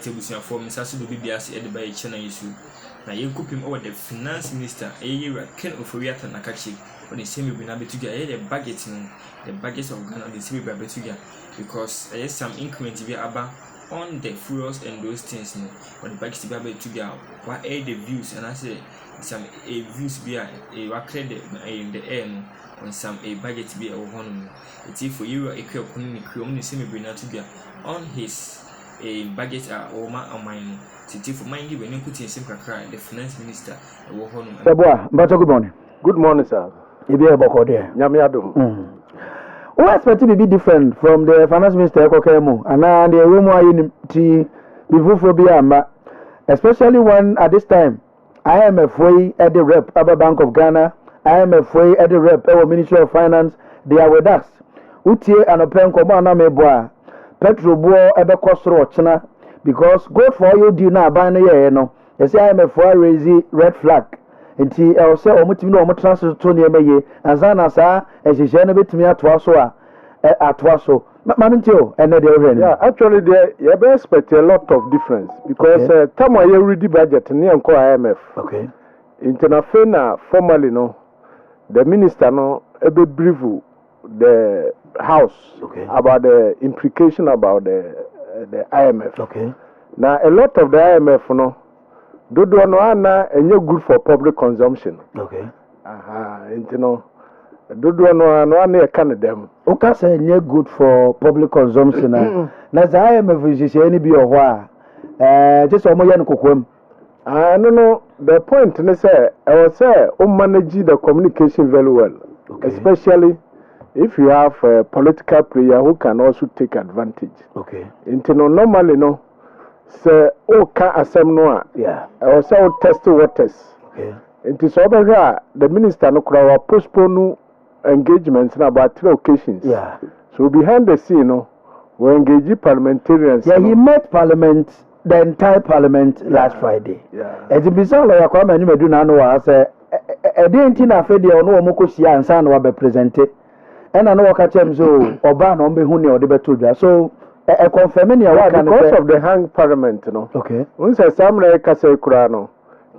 tebusia for Mrs. Bibias at the Bay China issue. Now you could him over the finance minister, a year Ken of O.Atta Nakachi, when the same will be together, the budget, the budgets of Ghana, the same will be together, because there is some increment to be about on the fuels and those things, but the budgets to be able to get what are the views, and I say some views be a credit in the air. On some a budget to be a one. It's if for you a only semi bring to be on his a budget or mine. It's for mind you when you put in simple cry, the finance minister. But good morning. Good morning, sir. You be about there. Nana Addo. What expect to be different from the finance minister Akuoko and now the room before be especially when at this time I am afraid at the rep Upper Bank of Ghana. I am afraid at the rep our Ministry of Finance, they are with us. Utie and a pen commander me boa. Petro boa ebe kosro china because God for you do na ban ye no. You say I am afraid raise red flag. Enti I say omutimi no omutransfer to ne meye anza sa ehihye no betimi atwa so atwa so. Mamintio ene de ohre. Yeah, actually there you be expect a lot of difference because time I read the budget ni enko IMF. Okay. International formally no the minister no ebe brief the house about the implication about the IMF. Okay. Now a lot of the IMF no do no ana enye good for public consumption. Okay. You know do no ana e kan dem. Okay, say enye good for public consumption na the IMF is any be o ho just omo ye no kokwam. No, the point is say I was say manage the communication very well, especially if you have a political player who can also take advantage. Okay. Into normally no, say can asem no. Yeah. I was say test waters. Okay. Into so the minister no could postpone engagements in about 3 occasions. Yeah. So behind the scene, no, we engage parliamentarians. Yeah, he met parliament. The entire parliament last Friday. Yeah. As the bizarre lawyer Kwame Nyumedu Nano was a day na fedi or no mokosia and san wa be presented. And I know catch him so oba no be huni or the betuja. So a confirming because of the hang parliament, no. Okay. Once a samurai kase kurano.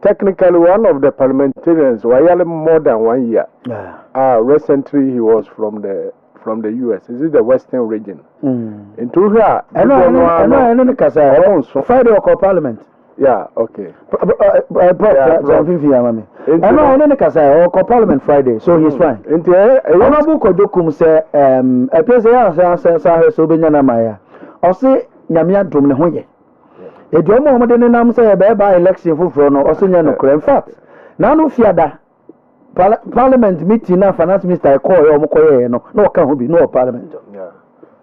Technically one of the parliamentarians were more than 1 year. Yeah. Recently he was from the US. Is it the Western region? Into here, I know, Friday or Parliament. Yeah, okay. I know, Parliament Friday, so he's fine. Into Honorable Kojokum say, a place so Benyana Maya. Or say, Nyame Addo Nyame. A drama modern name say a by election for Frono or Senior no crime fact. Now no fiada. Parliament meeting na finance minister call no can be no parliament. Yeah.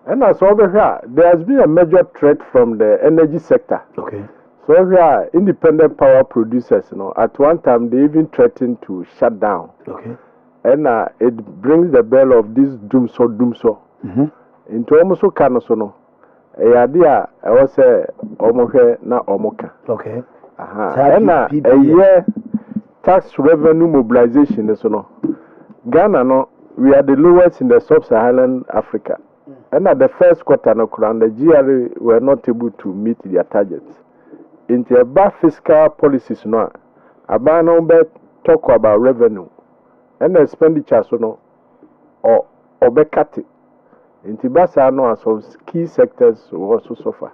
And as over here, there has been a major threat from the energy sector. Okay. So here, independent power producers, at one time they even threatened to shut down. Okay. And it brings the bell of this doomso. Into almost so kind of no. A idea I was say omoke na omoka. Okay. And a year. Tax revenue mobilization is Ghana no we are the lowest in the sub-Saharan Africa. And at the first quarter no the GRA were not able to meet their targets. In the bad fiscal policies no abano be talk about revenue and the expenditure or be cut it. In the basa no some key sectors will also suffer.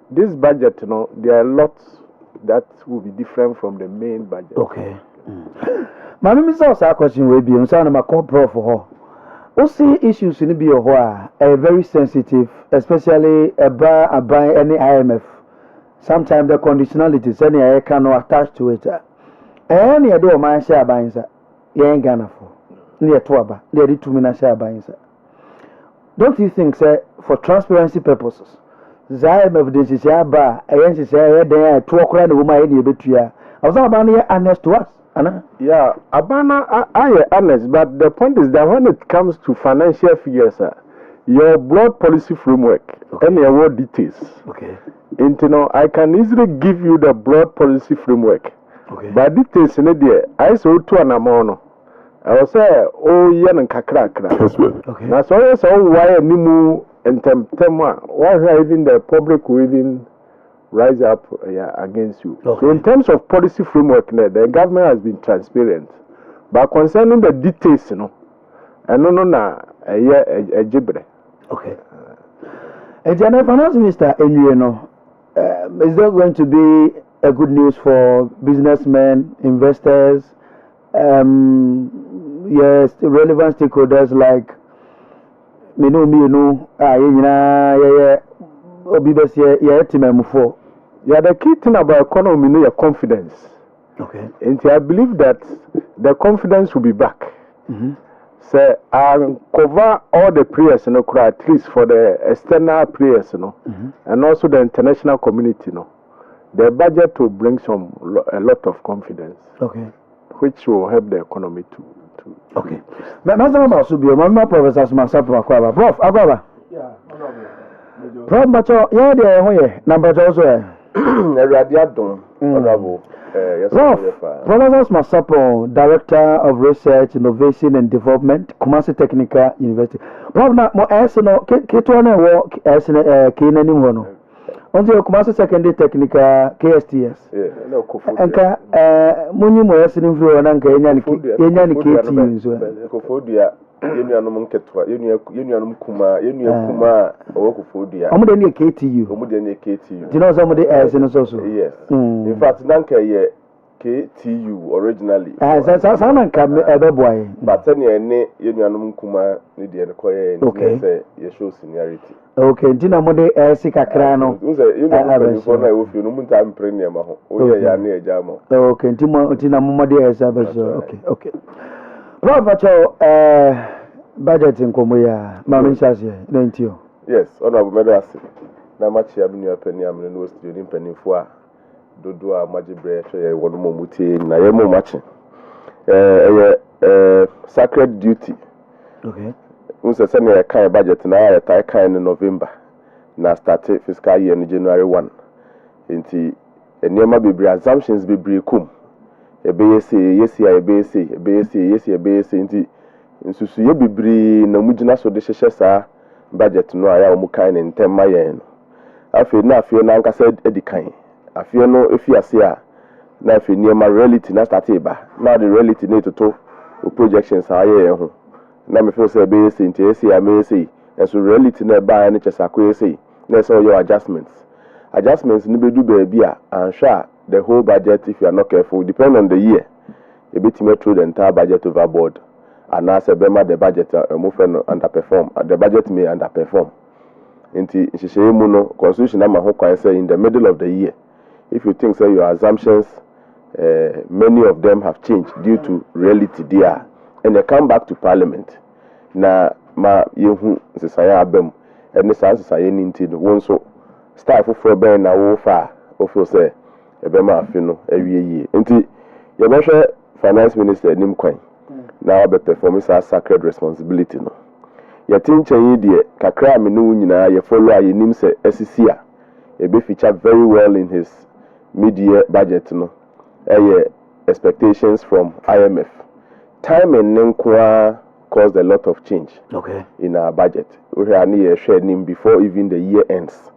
This budget there are lots that will be different from the main budget. Okay. Mami mi say a question we be unsa na call prof for her. O see issues in be ho very sensitive, especially about any IMF. Sometimes the conditionalities any I can attach to it. Any do man share buying sir. Yen Ghana for. Near to aba. They did 2 minutes share buying sir. Don't you think sir for transparency purposes Zaim evidence is ba ayensi say there 2 okra na woman any betua. I was about honest to us. Yeah, Abana I honest, but the point is that when it comes to financial figures, your broad policy framework and your word details. Okay. I can easily give you the broad policy framework. Okay. But details in it, I saw 2 and a mono. I was say, oh, yan and kakra. Okay. Now, so why any and why even the public will even rise up against you. Okay. So in terms of policy framework, the government has been transparent. But concerning the details, and a gibre. Okay. And the finance minister, is there going to be a good news for businessmen, investors, yes, relevant stakeholders like The key thing about economy is confidence. Okay. And I believe that the confidence will be back. So I cover all the prayers, at least for the external prayers, and also the international community, The budget will bring a lot of confidence. Okay. Which will help the economy to. Okay. Professor Masapo Prof. Akwaba. Yeah, Prof. Macho, number also. Honorable. Prof. Professor Masapo, Director of Research, Innovation and Development, Kumasi Technical University. Prof. Na mo K2 work as K Onto Kumasi Secondary Technical KSTS. Enka munyi mo yasini mfiri nanka enya ni KTU so. Kofodia yenuanom nketwa yenuanom kuma owokofodia. Omude ni KTU. Do you know some of the airs in so? Yes. In fact nanka ye KTU originally. Sa nanka ebeboy. But any yenuanom kuma ni de ne koye ni say ye show seniority. Okay, ntina mo de esi kakra no. Unse yenuanom ko na e wofi no munta mprene ma ho. Oye ya na eja mo. Okay, ntina mo de esi abeso. Okay. Prof. Budget nkomo ya ma menshase na ntio. Yes, honorable medasi. Na machi abinu apani amne no studio ni mpanimfo a dodo a magibre hwe wono mo mutie na ye mo machi. Sacred duty. Okay. Unse se na kai budget na ya tai kai in November na start fiscal year in January 1. Enti enema bebre assumptions bebre kum. Yesi enti nsusu ye bebre na mugina so de hyehye saa budget no aya omu kan ne ntemma yen afi na nkasa edikan afi no efiase a na afi niema reality na start eba na the reality na toto projections aye ho na me feel say ebesi enti esi amesi enso reality na eba na chesa ko esi na so your adjustments ni bedu baabi a ansha the whole budget, if you are not careful, depend on the year. A bit through the entire budget overboard. And as a bema the budget underperform. The budget may underperform. Inti Shishimuno constitution say in the middle of the year. If you think your assumptions, many of them have changed due to reality there. And they come back to parliament. Na ma yehu sisaya abem and the sans saying into the one so start for ben na wo fa ofo say ebema afino ewie nti yebehwe finance minister nim kwan na obe perform sa sacred responsibility no yatinchen yi de kakra me no nyina ye follow aye nim se asisi a ebe feature very well in his mid-year budget no expectations from IMF time and nkwa caused a lot of change in our budget we are near share nim before even the year ends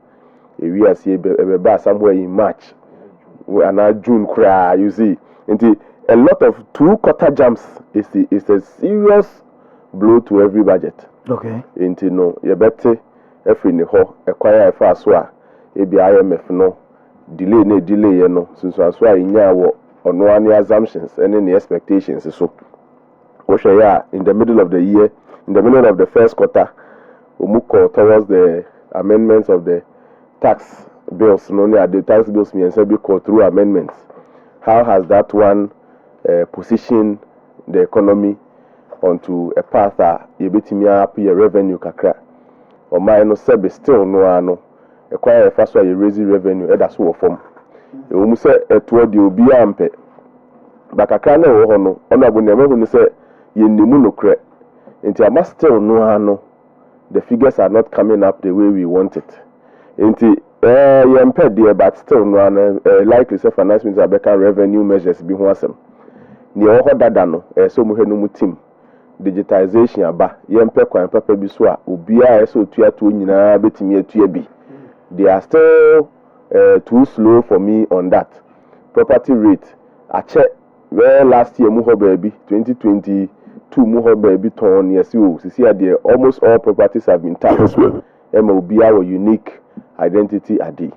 we are see ebe somewhere in March and June cry, you see. And a lot of 2 quarter jumps is a serious blow to every budget. Okay. Into no, you better every ho acquire a fast wa IMF no delay you know since I saw in yawo on no assumptions and any expectations so. In the middle of the year, in the middle of the first quarter, umuko towards the amendments of the tax bills, the tax bills may be called through amendments. How has that one positioned the economy onto a path that you betimi happy revenue kakra? Or my no sabe still no acquire a fast way you raise revenue that's what form. You almost say toward the obi ampe. But kakra na wo no honorable name who say ye nimu no kre. Nti ama still no the figures are not coming up the way we want it. Nti impaired there, but still no likely say finance minister beka revenue measures be ho asem. Ni o ho dada no so mu henu mu team digitization aba yempe kwan papa bi so a obia ese otua to nyina betimi atua bi. They are still too slow for me on that. Property rate I check where last year muho baby 2022 muho baby ton yes you see there almost all properties have been taxed. Obia or unique identity adi.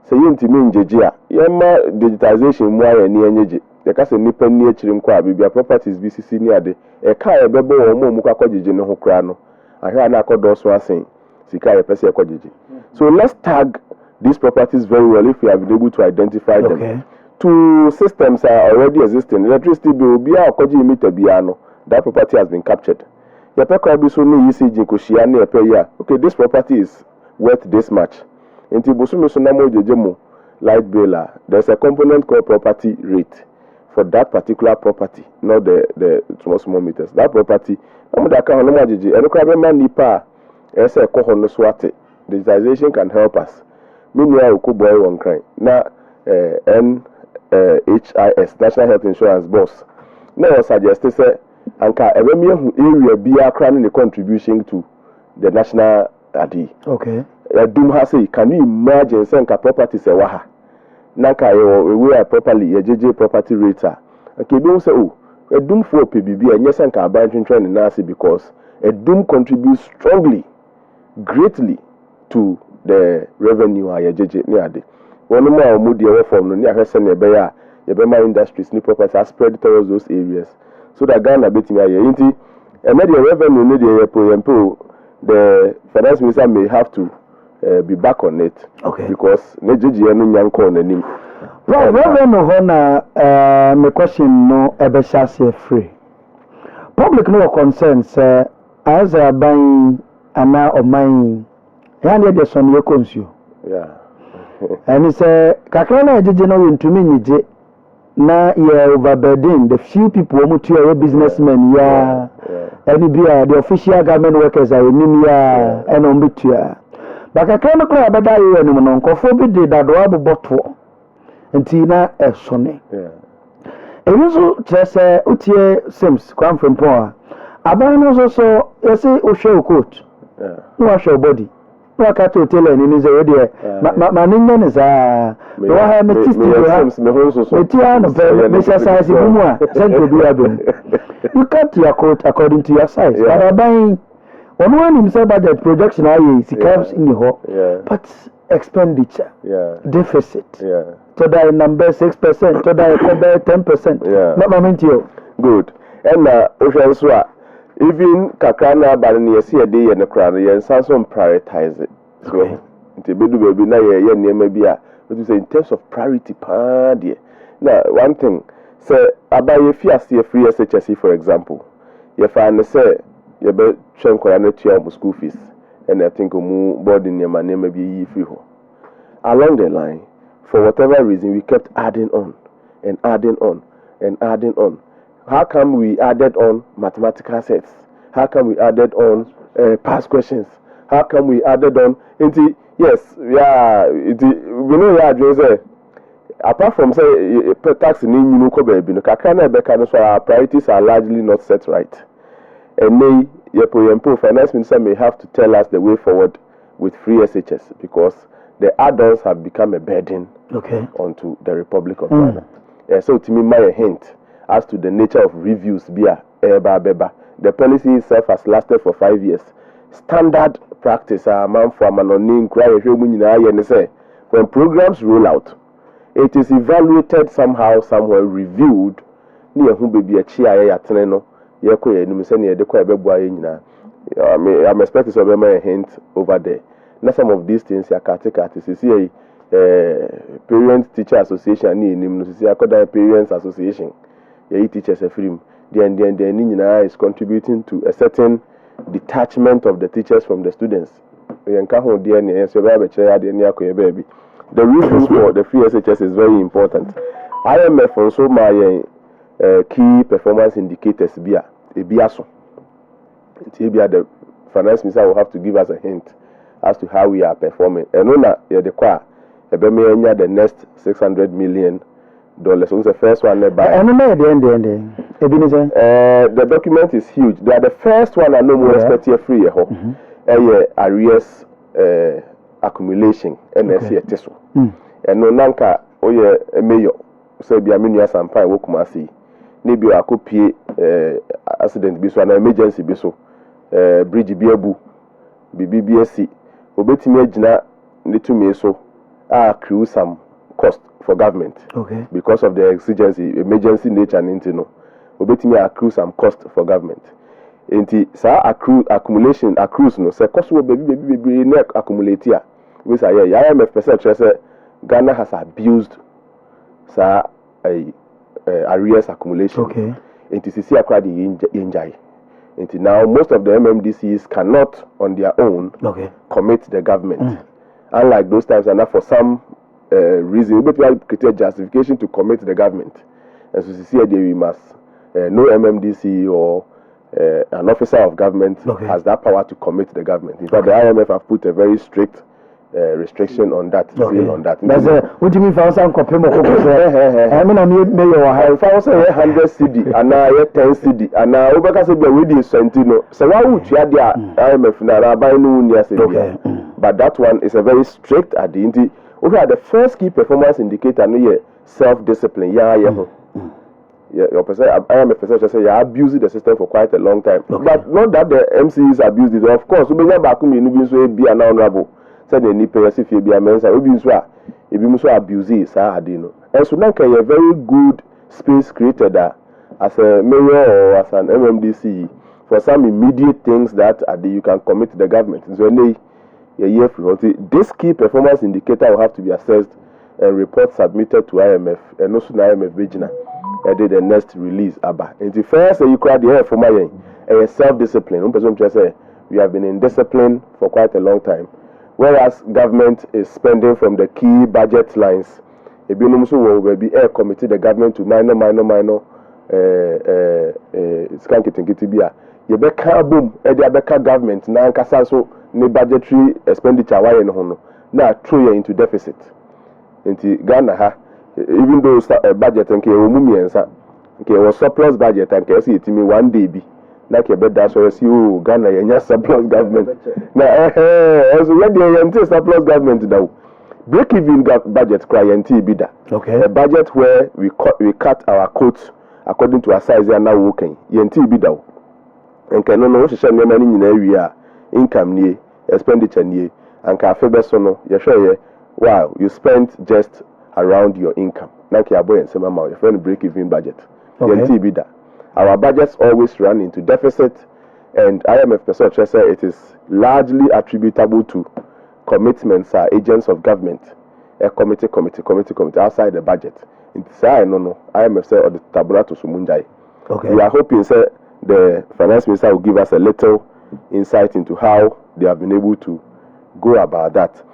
So you ntimi njeje a yema digitization mu aye ni enyeje. The kase nipa ni akiri nkwa abibia properties BCC ni ade e ka ebebo wo mu kwakwajeje ne ho kra no ahwa na akodo so asen sika ye pese ekwajeje. So let's tag these properties very well if we have been able to identify them. Two systems are already existing. Electricity bill bia akwaje meter bia no that property has been captured. Ye pe kwa bi so ni ECG ko hia na pe ya okay this property is worth this much. Inti bosume so na mo jeje mo light bill there's a component called property rate for that particular property, not the small meters. That property, I'm the account no majeje. And kwa be man nipa ese ko hono so ate. Digitization can help us. Meanwhile, we could boy one crime. Now, NHIS, National Health Insurance Boss. Now, suggest say, Anka, area be a the contribution to the national ID. Okay. Doom has say, can you imagine Sanka properties a waha? Nanka, we are properly a JJ property rater. Okay, don't say, oh, a doom for PBB and yes, Sanka abandoned training Nasi because a doom contributes strongly, greatly to the revenue a jeje ni ade one more omudi e form no ni ahwese na ebe ya yebema industries ni properties are spread towards those areas so that Ghana betimi aye nti the revenue ni the finance minister may have to be back on it. Okay. Because ne jeje no nyanko na nim revenue ho na me question no ebe shase free public no concerns as a buying ana oman yani de son ye konsuo yeah and say kakra na jeje no yentumi nyije na ye overburden the few people who to businessmen any be the official government workers are nim ya and on bitua but kakra no kra bada ye no no nkofo bi de dado aboboto enti na esone emuzo trese utie sims kwam from poa aban no so yesi o show coat no show body waka to tell any is already ma ninya ne za no ha metisti me size bumu a send to be abem you cut your coat according to your size but aban one himself budget projection aye comes in the but expenditure deficit to that number 6% to that 10% not moment you good and also even kakana bani yesi ede ye ne kra no ye sanso prioritize it so nti bedu baby na ye niam bia we say in terms of priority pa de now one thing say abaye fiase free SHS for example ye find say ye be twenko ya na tua school fees and I think mu boarding niam bi yi free ho along the line for whatever reason we kept adding on and adding on and adding on. How come we added on mathematical sets? How come we added on past questions? How come we added on into yes, we know say apart from say tax in you ko baby no kakana beka so our priorities are largely not set right. And may yepo finance minister may have to tell us the way forward with free SHS because the adults have become a burden onto the Republic of Ghana. So to me my hint as to the nature of reviews beba. The policy itself has lasted for 5 years. Standard practice man for manoni say when programs roll out, it is evaluated somehow, somewhere reviewed. Near who baby a chia no I'm expecting some a hint over there. Now some of these things are see parent teacher association ni parents association. Teachers a film. The is contributing to a certain detachment of the teachers from the students. The reason for the free SHS is very important. IMF also my key performance indicators the finance minister will have to give us a hint as to how we are performing. And the next $600 million. So the first one by and the end. The document is huge. They are the first one I know more expect here free arrears accumulation NSC etiso. And no nanka oye mayor say be aminu asampa wo kumasi. Maybe akopie accident bi so an emergency bi so bridge bi abu BBBSC obetimi agina netumi so accrue some cost for government because of the emergency nature and no obetimi accrue some cost for government enti sa accumulation accrues no say cost wo baby na accumulate here we say IMF percent say Ghana has abused sa arrears accumulation enti sisi akra di yenjai enti now most of the MMDCs cannot on their own commit the government unlike those times and for some reason we create justification to commit the government and so sisi we must no MMDC or an officer of government has that power to commit the government. In fact, the IMF have put a very strict restriction on that. On that. That's what do you mean for some copy? I mean, I may if I was 100 CD and now 10 CD and now over say we did Sentino. So why would you have the IMF now buy no near but that one is a very strict at the end. Okay, the first key performance indicator no self-discipline. Your percent, I am a percentage say you abusing the system for quite a long time. But not that the MCs abused it. Of course, we never back in so be an honorable. Said they need pay if you be a man, so we so if you so abuse it, adino. And so now a very good space created as a mayor or as an MMDC for some immediate things that you can commit to the government. So when a year from this key performance indicator will have to be assessed and report submitted to IMF and also to IMF Virginia. Did the next release aba. And the first you cried the air for my self-discipline. We have been in discipline for quite a long time. Whereas government is spending from the key budget lines. If you will be air committee the government to minor skankitibia. You beka boom, beka government na nkasa so ne budgetary expenditure why no na throw you into deficit. Into Ghana ha even though budget and was surplus budget and can see it me one day be like a bed that's why you Ghana and surplus government now also when the surplus government now break even budget client be that a budget where we cut our coats according to our size and now working yent be that and can no share money in area income near expenditure near and can favor so you sure wow you spent just around your income. Like your boy and some amount, your friend break even budget. Our budgets always run into deficit, and IMF percent say it is largely attributable to commitments agents of government. A committee outside the budget. It's no. IMF say or the tabula to sumunjai. We are hoping say the finance minister will give us a little insight into how they have been able to go about that.